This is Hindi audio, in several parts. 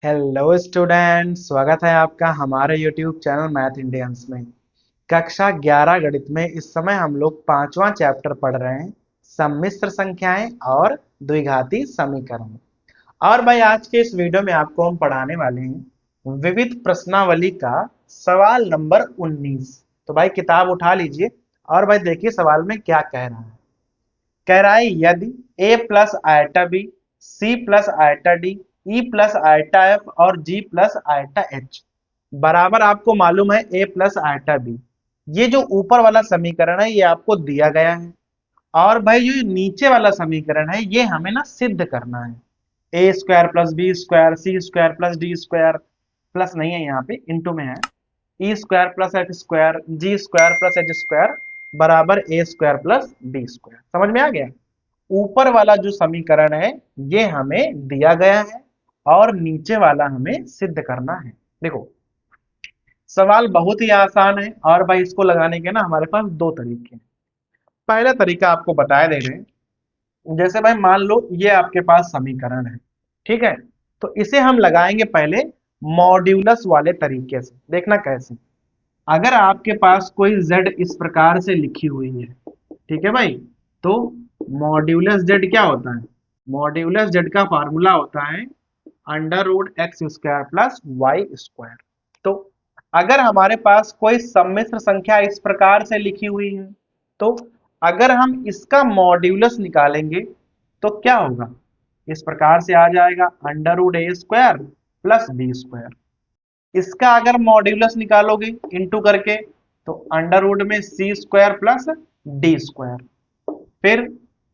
हेलो स्टूडेंट, स्वागत है आपका हमारे यूट्यूब चैनल मैथ इंडियंस में। कक्षा 11 गणित में इस समय हम लोग पांचवा चैप्टर पढ़ रहे हैं, सम्मिश्र संख्याएं और द्विघाती समीकरण। और भाई आज के इस वीडियो में आपको हम पढ़ाने वाले हैं विविध प्रश्नावली का सवाल नंबर 19। तो भाई किताब उठा लीजिए और भाई देखिए सवाल में क्या कह रहा है। कह रहा है यदि a plus iota B, C plus iota D, E plus iota F और जी प्लस आयटा एच बराबर, आपको मालूम है a प्लस आयटा बी, ये जो ऊपर वाला समीकरण है ये आपको दिया गया है। और भाई जो नीचे वाला समीकरण है ये हमें ना सिद्ध करना है। A square plus B square C square plus D square, plus नहीं है यहाँ पे, इंटू में है, E square plus F square G square plus H square बराबर A square plus B square. समझ में आ गया? ऊपर वाला जो समीकरण है ये हमें दिया गया है और नीचे वाला हमें सिद्ध करना है। देखो सवाल बहुत ही आसान है और भाई इसको लगाने के ना हमारे पास दो तरीके हैं। पहला तरीका आपको बताया दे रहे हैं, जैसे भाई मान लो ये आपके पास समीकरण है, ठीक है, तो इसे हम लगाएंगे पहले मॉड्यूलस वाले तरीके से। देखना कैसे। अगर आपके पास कोई z इस प्रकार से लिखी हुई है, ठीक है भाई, तो मॉड्यूलस z क्या होता है? मॉड्यूलस z का फार्मूला होता है under root X square plus Y square. तो अगर हमारे पास कोई सम्मिश्र संख्या इस प्रकार से लिखी हुई है, तो अगर हम इसका मॉड्यूलस निकालेंगे तो क्या होगा? इस प्रकार से आ जाएगा अंडर रूट ए स्क्वायर प्लस बी स्क्वायर। इसका अगर मॉड्यूलस निकालोगे इंटू करके तो अंडर रूट में C square plus D square. फिर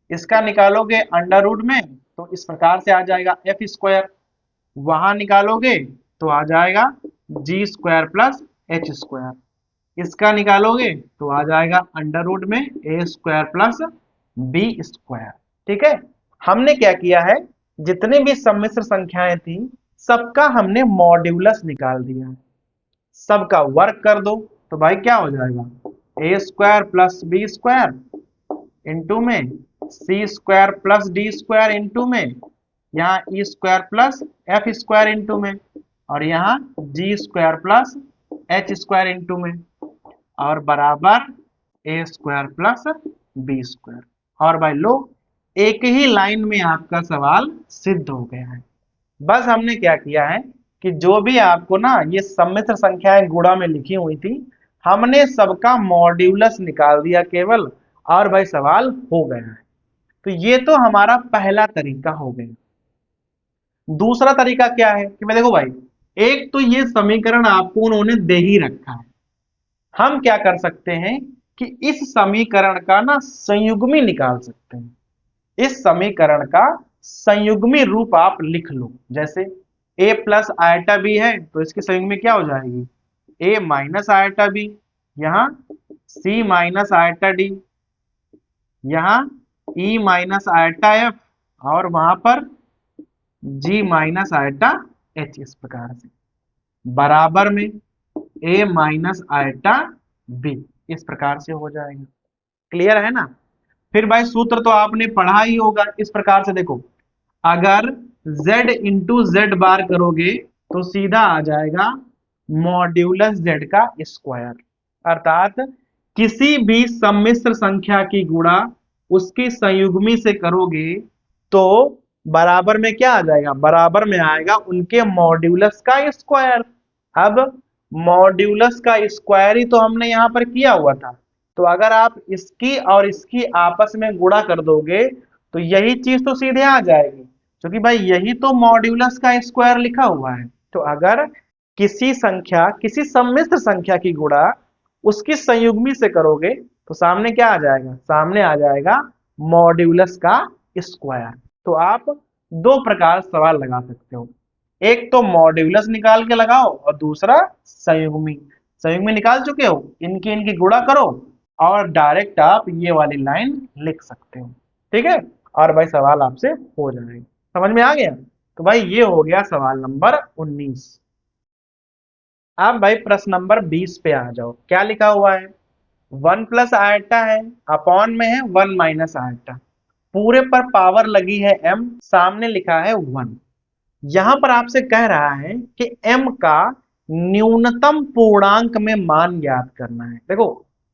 इसका निकालोगे अंडर रूट में तो इस प्रकार से आ जाएगा एफ स्क्वायर। वहां निकालोगे तो आ जाएगा जी स्क्वायर प्लस एच स्क्वायर। इसका निकालोगे तो आ जाएगा अंडर रूट में ए स्क्वायर प्लस बी स्क्वायर। ठीक है, हमने क्या किया है, जितने भी सम्मिश्र संख्याएं थी सबका हमने मॉड्यूलस निकाल दिया है। सबका वर्क कर दो तो भाई क्या हो जाएगा, A square plus B square into में C square plus D square into में यहाँ E square plus F square into में और यहाँ G square plus H square into में और बराबर A square plus B square. और भाई लो, एक ही लाइन में आपका सवाल सिद्ध हो गया है। बस हमने क्या किया है कि जो भी आपको ना ये सम्मिश्र संख्याएं गुणा में लिखी हुई थी, हमने सबका मॉड्यूलस निकाल दिया केवल, और भाई सवाल हो गया है। तो ये तो हमारा पहला तरीका हो गया। दूसरा तरीका क्या है कि मैं देखो भाई, एक तो ये समीकरण आपको उन्होंने दे ही रखा है, हम क्या कर सकते हैं कि इस समीकरण का ना संयुग्मी निकाल सकते हैं। इस समीकरण का संयुग्मी रूप आप लिख लो। जैसे a प्लस आयटा बी है तो इसकी संयुग्मी क्या हो जाएगी, a माइनस आयटा बी, यहाँ c माइनस आयटा डी, यहाँ e माइनस आयटा एफ और वहां पर g माइनस आयटा एच। इस प्रकार से बराबर में a माइनस आयटा बी, इस प्रकार से हो जाएगा। क्लियर है ना? फिर भाई सूत्र तो आपने पढ़ा ही होगा। इस प्रकार से देखो, अगर z इंटू जेड बार करोगे तो सीधा आ जाएगा मॉड्यूलस z का स्क्वायर। अर्थात किसी भी सम्मिश्र संख्या की गुणा उसकी संयुग्मी से करोगे तो बराबर में क्या आ जाएगा, बराबर में आएगा उनके मॉड्यूलस का स्क्वायर। अब मॉड्यूलस का स्क्वायर ही तो हमने यहां पर किया हुआ था, तो अगर आप इसकी और इसकी आपस में गुणा कर दोगे तो यही चीज तो सीधे आ जाएगी, क्योंकि भाई यही तो मॉड्यूलस का स्क्वायर लिखा हुआ है। तो अगर किसी संख्या, किसी सम्मिश्र संख्या की गुणा उसकी संयुग्मी से करोगे तो सामने क्या आ जाएगा, सामने आ जाएगा मॉड्यूलस का स्क्वायर। तो आप दो प्रकार सवाल लगा सकते हो, एक तो मॉड्यूलस निकाल के लगाओ और दूसरा संयुग्मी। संयुग्मी निकाल चुके हो, इनकी इनकी गुणा करो और डायरेक्ट आप ये वाली लाइन लिख सकते हो। ठीक है, और भाई सवाल आपसे हो जाएगा। समझ में आ गया? तो भाई ये हो गया सवाल नंबर 19। अब भाई प्रश्न नंबर 20 पे आ जाओ। क्या लिखा हुआ है, 1 प्लस आयटा है, अपॉन में है 1 माइनस आयटा, पूरे पर पावर लगी है m, सामने लिखा है 1। यहां पर आपसे कह रहा है कि m का न्यूनतम पूर्णांक में मान ज्ञात करना है। देखो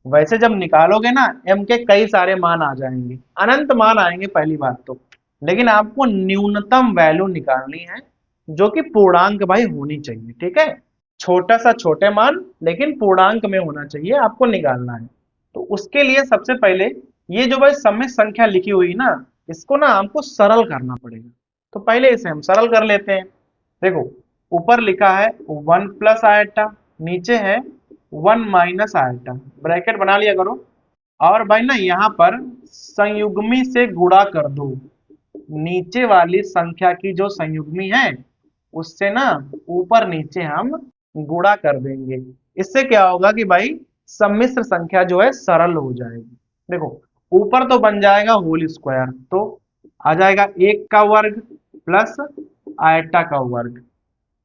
वैसे जब निकालोगे ना m के कई सारे मान आ जाएंगे, अनंत मान आएंगे पहली बात तो, लेकिन आपको न्यूनतम वैल्यू निकालनी है जो कि पूर्णांक भाई होनी चाहिए, ठीक है। छोटा सा छोटे मान लेकिन पूर्णांक में होना चाहिए, आपको निकालना है। तो उसके लिए सबसे पहले ये जो भाई सम संख्या लिखी हुई ना, इसको ना हमको सरल करना पड़ेगा। तो पहले इसे हम सरल कर लेते हैं। देखो ऊपर लिखा है 1 प्लस आयटा, नीचे है 1 माइनस आयटा, ब्रैकेट बना लिया करो। और भाई ना यहाँ पर संयुग्मी से गुणा कर दो, नीचे वाली संख्या की जो संयुग्मी है उससे ना ऊपर नीचे हम गुणा कर देंगे। इससे क्या होगा कि भाई सम्मिश्र संख्या जो है सरल हो जाएगी। देखो ऊपर तो बन जाएगा होल स्क्वायर, तो आ जाएगा 1 का वर्ग प्लस आयटा का वर्ग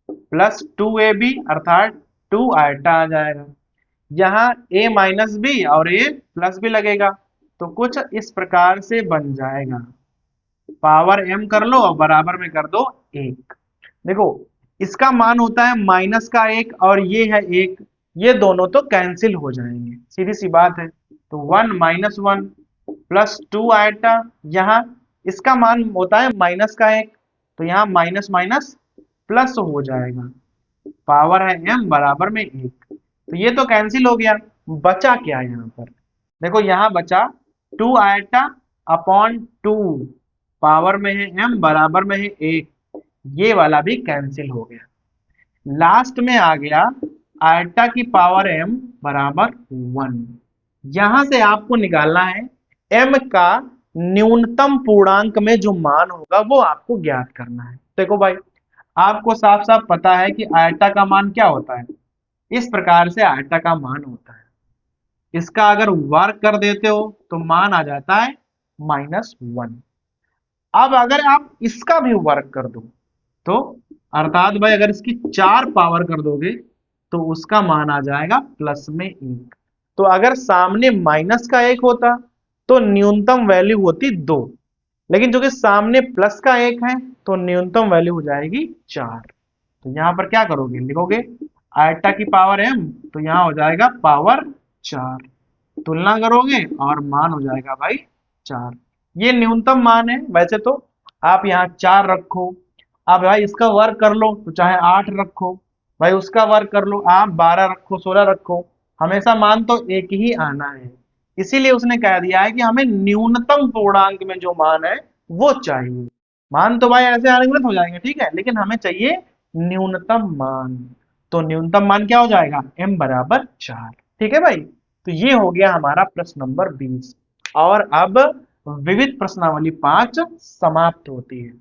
प्लस 2ab अर्थात 2 आयटा आ जाएगा। यहाँ a माइनस बी और a प्लस भी लगेगा, तो कुछ इस प्रकार से बन जाएगा। पावर m कर लो और बराबर में कर दो 1। देखो इसका मान होता है माइनस का 1 और ये है 1, ये दोनों तो कैंसिल हो जाएंगे, सीधी सी बात है। तो 1 माइनस 1 प्लस 2 आयटा, यहाँ इसका मान होता है माइनस का 1, तो यहाँ माइनस माइनस प्लस हो जाएगा। पावर है m बराबर में 1, तो ये तो कैंसिल हो गया। बचा क्या यहाँ पर? देखो यहाँ बचा 2 आयटा अपॉन 2, पावर में है m बराबर में है 1, ये वाला भी कैंसिल हो गया। लास्ट में आ गया आयटा की पावर m बराबर 1। यहां से आपको निकालना है m का न्यूनतम पूर्णांक में जो मान होगा वो आपको ज्ञात करना है। देखो भाई आपको साफ साफ पता है कि आयटा का मान क्या होता है, इस प्रकार से आयटा का मान होता है। इसका अगर वर्ग कर देते हो तो मान आ जाता है -1। अब अगर आप इसका भी वर्ग कर दो तो अर्थात भाई अगर इसकी 4 पावर कर दोगे तो उसका मान आ जाएगा प्लस में 1। तो अगर सामने माइनस का 1 होता तो न्यूनतम वैल्यू होती 2, लेकिन जो कि सामने प्लस का 1 है तो न्यूनतम वैल्यू हो जाएगी 4। तो यहां पर क्या करोगे, लिखोगे आयटा की पावर m, तो यहां हो जाएगा पावर 4, तुलना करोगे और मान हो जाएगा भाई 4। ये न्यूनतम मान है। वैसे तो आप यहाँ 4 रखो, अब भाई इसका वर्ग कर लो तो चाहे 8 रखो, भाई उसका वर्ग कर लो, आप 12 रखो 16 रखो, हमेशा मान तो एक ही आना है। इसीलिए उसने कह दिया है कि हमें न्यूनतम पूर्णांक में जो मान है वो चाहिए। मान तो भाई ऐसे अनगिनत हो जाएंगे, ठीक है, लेकिन हमें चाहिए न्यूनतम मान। तो न्यूनतम मान क्या हो जाएगा, m बराबर 4। ठीक है भाई, तो ये हो गया हमारा प्रश्न नंबर 20। और अब विविध प्रश्नावली 5 समाप्त होती है।